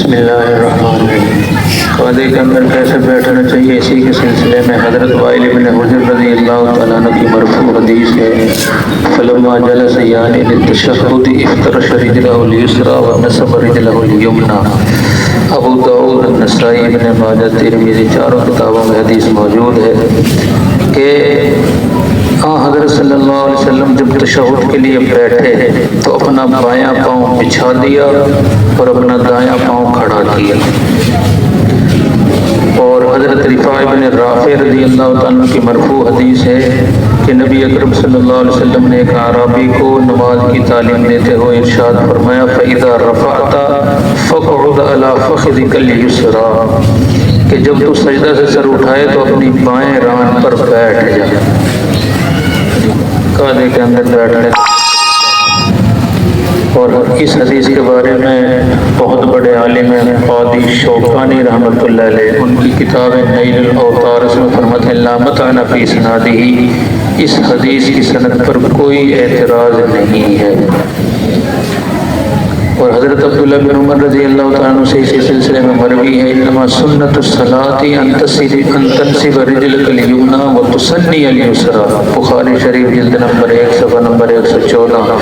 بسم اللہ الرحمن الرحیم۔ قاعدے کے اندر کیسے بیٹھنا چاہیے، اسی کے سلسلے میں حضرت وائل بن حجر رضی اللہ تعالیٰ عنہ کی مرفوع حدیث ہے، فلما جلس یعنی للتشہد افترش رجلہ الیسریٰ ونصب رجلہ الیمنیٰ۔ ابو داؤد، نسائی، ابن ماجہ، ترمذی، چاروں کتابوں میں حدیث موجود ہے کہ حضرت صلی اللہ علیہ وسلم جب تشہد کے لیے بیٹھے تو اپنا بایاں پاؤں بچھا دیا اور اپنا دایاں پاؤں کھڑا کیا۔ اور حضرت رفاع بن رافع رضی اللہ تعالیٰ کی مرفوع حدیث ہے کہ نبی اکرم صلی اللہ علیہ وسلم نے ایک اعرابی کو نماز کی تعلیم دیتے ہوئے ارشاد فرمایا، فَإِذَا رَفَعْتَ فَقْعُدْ عَلَىٰ فَخِذِكَ الْيُسْرَىٰ، کہ جب تو سجدہ سے سر اٹھائے تو اپنی بائیں ران پر بیٹھ جا۔ قاعدے کے اندر بیٹھنے اور اس حدیث کے بارے میں بہت بڑے عالم قاضی شوکانی رحمۃ اللہ علیہ ان کی کتاب نیل الاوطار میں فرماتے ہیں لا مطعن فی اسنادہ، اس حدیث کی سند پر کوئی اعتراض نہیں ہے۔ اور حضرت عبداللہ بن عمر رضی اللہ تعالیٰ عنہ سے اسی سلسلے میں مروی ہے انما سنت الصلاۃ ان تنصب رجلک الیمنیٰ وتثنی الیسریٰ، بخاری شریف جلد نمبر 1 صفحہ نمبر 114،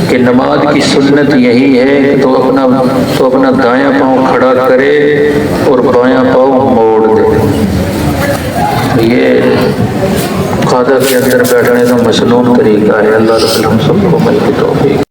کہ نماز کی سنت یہی ہے کہ تو اپنا دایاں پاؤں کھڑا کرے اور بایاں پاؤں موڑ دے۔ یہ قاعدہ کے اندر بیٹھنے کا مسنون طریقہ ہے۔ اللہ رب العالمین سب کو عمل کی توفیق